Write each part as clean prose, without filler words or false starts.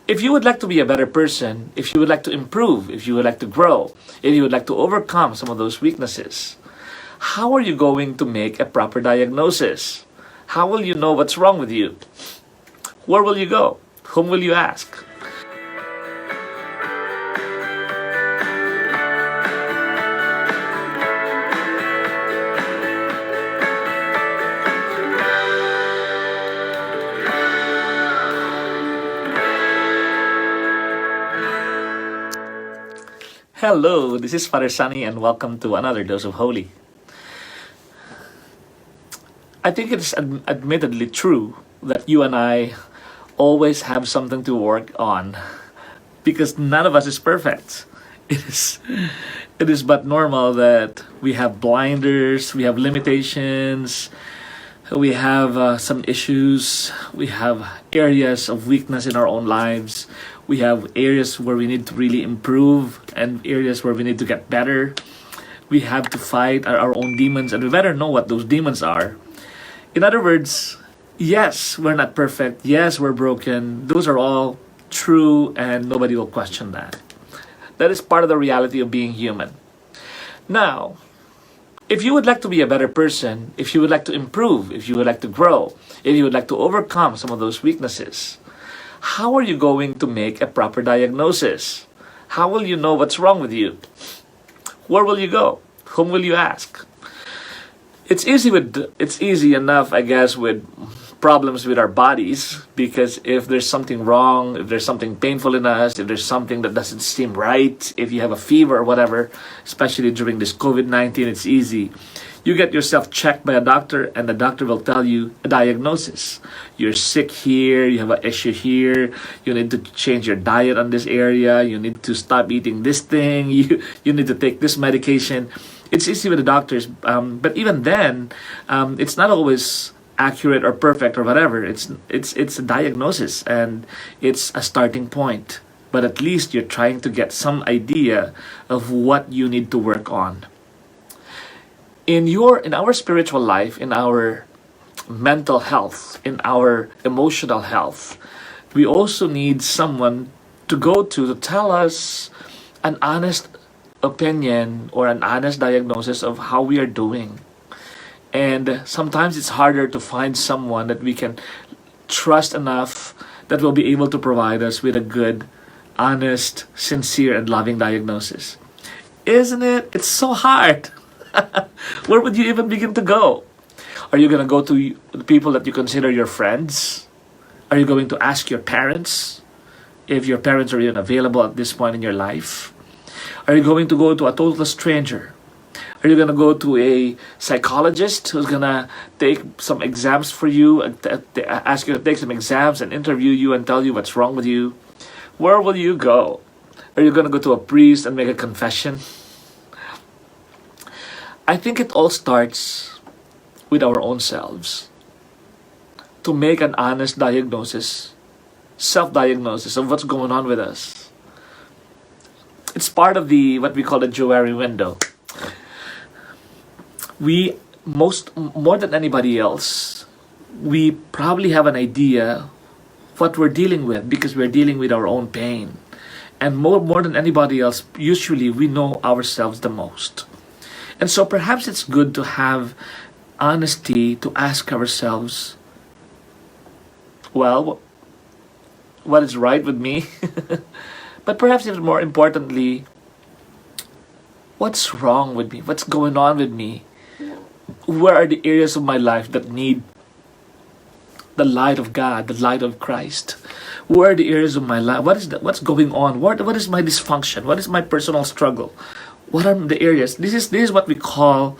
If you would like to be a better person, if you would like to improve, if you would like to grow, if you would like to overcome some of those weaknesses, how are you going to make a proper diagnosis? How will you know what's wrong with you? Where will you go? Whom will you ask? Hello, this is Father Sunny and welcome to another dose of Holy. I think it's admittedly true that you and I always have something to work on because none of us is perfect. It is it is but normal that we have blinders, we have limitations, we have some issues, we have areas of weakness in our own lives, we have areas where we need to really improve and areas where we need to get better. We have to fight our own demons, and we better know what those demons are. In other words, yes, we're not perfect. Yes, we're broken. Those are all true, and nobody will question that. That is part of the reality of being human. Now, if you would like to be a better person, if you would like to improve, if you would like to grow, if you would like to overcome some of those weaknesses, how are you going to make a proper diagnosis? How will you know what's wrong with you? Where will you go? Whom will you ask? It's easy enough, I guess, with problems with our bodies, because if there's something wrong, if there's something painful in us, if there's something that doesn't seem right, if you have a fever or whatever, especially during this COVID-19, it's easy. You get yourself checked by a doctor, and the doctor will tell you a diagnosis. You're sick here, you have an issue here, you need to change your diet on this area, you need to stop eating this thing, you need to take this medication. It's easy with the doctors, but even then, it's not always accurate or perfect or whatever. It's a diagnosis, and it's a starting point. But at least you're trying to get some idea of what you need to work on. In our spiritual life, in our mental health, in our emotional health, we also need someone to go to tell us an honest opinion or an honest diagnosis of how we are doing. And sometimes it's harder to find someone that we can trust enough that will be able to provide us with a good, honest, sincere, and loving diagnosis. Isn't it? It's so hard. Where would you even begin to go? Are you going to go to the people that you consider your friends? Are you going to ask your parents if your parents are even available at this point in your life? Are you going to go to a total stranger? Are you going to go to a psychologist who's going to take some exams for you and ask you to take some exams and interview you and tell you what's wrong with you? Where will you go? Are you going to go to a priest and make a confession? I think it all starts with our own selves. To make an honest diagnosis, self-diagnosis of what's going on with us. It's part of the what we call the Jewelry window. We more than anybody else, we probably have an idea what we're dealing with because we're dealing with our own pain. And more than anybody else, usually we know ourselves the most. And so perhaps it's good to have honesty to ask ourselves, well, what is right with me? But perhaps even more importantly, what's wrong with me? What's going on with me? Where are the areas of my life that need the light of God, the light of Christ? Where are the areas of my life? What's going on? What is my dysfunction? What is my personal struggle? What are the areas? This is what we call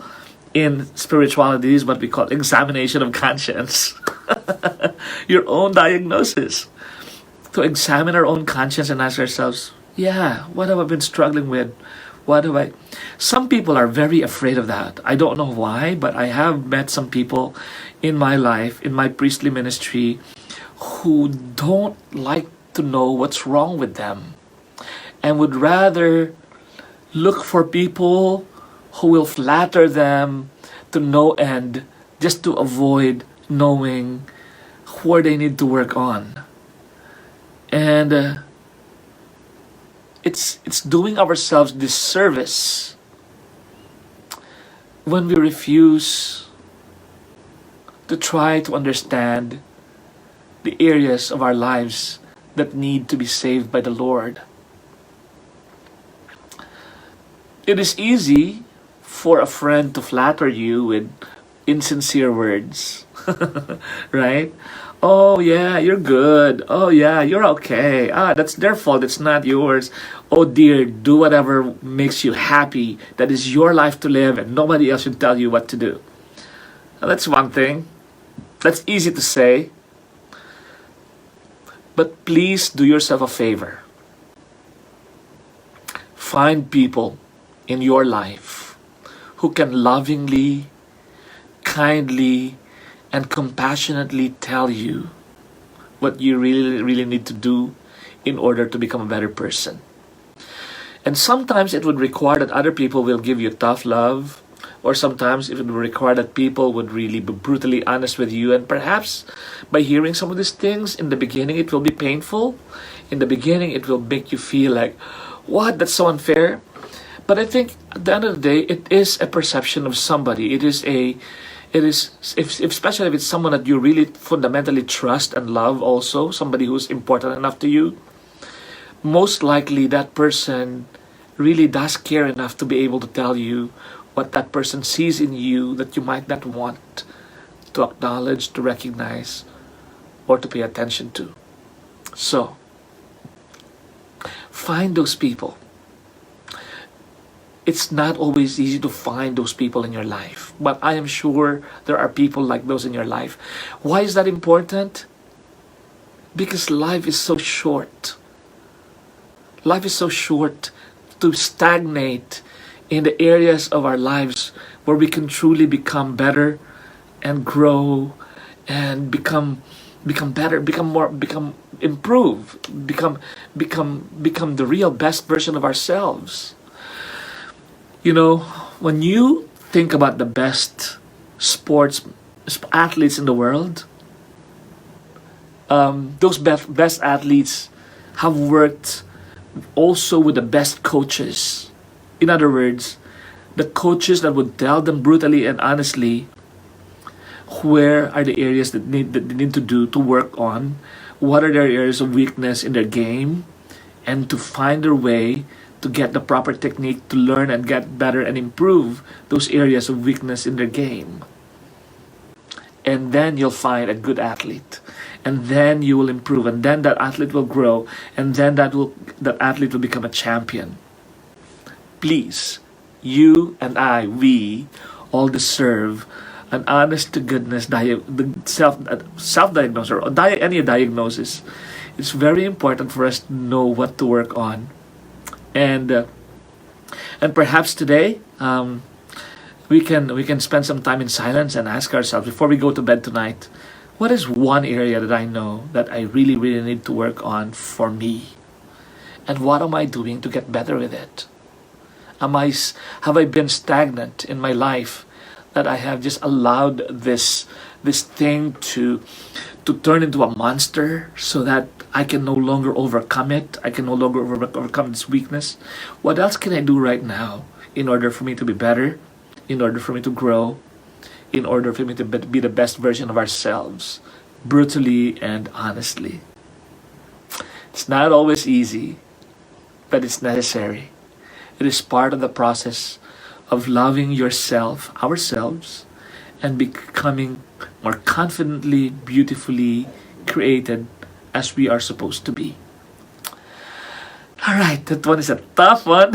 in spirituality, this is what we call examination of conscience. Your own diagnosis. To examine our own conscience and ask ourselves, yeah, what have I been struggling with? What do I... Some people are very afraid of that. I don't know why, but I have met some people in my life, in my priestly ministry, who don't like to know what's wrong with them and would rather look for people who will flatter them to no end just to avoid knowing where they need to work on. And And it's doing ourselves disservice when we refuse to try to understand the areas of our lives that need to be saved by the Lord. It is easy for a friend to flatter you with insincere words, right? Oh, yeah, you're good. Oh, yeah, you're okay. Ah, that's their fault. It's not yours. Oh, dear, do whatever makes you happy. That is your life to live, and nobody else should tell you what to do. Now, that's one thing. That's easy to say. But please do yourself a favor. Find people in your life who can lovingly, kindly, and compassionately tell you what you really, really need to do in order to become a better person. And sometimes it would require that other people will give you tough love, or sometimes it would require that people would really be brutally honest with you. And perhaps by hearing some of these things, in the beginning it will be painful. In the beginning it will make you feel like, what? That's so unfair. But I think at the end of the day, it is a perception of somebody. It is, if especially if it's someone that you really fundamentally trust and love also, somebody who's important enough to you, most likely that person really does care enough to be able to tell you what that person sees in you that you might not want to acknowledge, to recognize, or to pay attention to. So, find those people. It's not always easy to find those people in your life, but I am sure there are people like those in your life. Why is that important? Because life is so short. Life is so short to stagnate in the areas of our lives where we can truly become better and grow and become better, become improve, become the real best version of ourselves. You know, when you think about the best sports athletes in the world, those best athletes have worked also with the best coaches. In other words, the coaches that would tell them brutally and honestly where are the areas that they need to do to work on, what are their areas of weakness in their game, and to find their way to get the proper technique to learn and get better and improve those areas of weakness in their game. And then you'll find a good athlete. And then you will improve, and then that athlete will grow, and then that athlete will become a champion. Please, you and I, we all deserve an honest to goodness self-diagnosis or any diagnosis. It's very important for us to know what to work on. And perhaps today we can spend some time in silence and ask ourselves before we go to bed tonight, what is one area that I know that I really, really need to work on for me? And what am I doing to get better with it? Have I been stagnant in my life that I have just allowed this thing to turn into a monster so that I can no longer overcome it? I can no longer overcome this weakness. What else can I do right now in order for me to be better, in order for me to grow, in order for me to be the best version of ourselves, brutally and honestly? It's not always easy, but it's necessary. It is part of the process of loving yourself, ourselves, and becoming more confidently, beautifully created as we are supposed to be. Alright, that one is a tough one.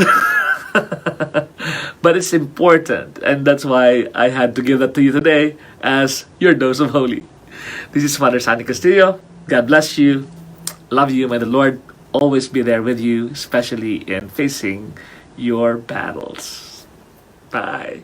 But it's important, and that's why I had to give that to you today as your dose of holy. This is Father Sandy Castillo. God bless you. Love you. May the Lord always be there with you, especially in facing your battles. Bye.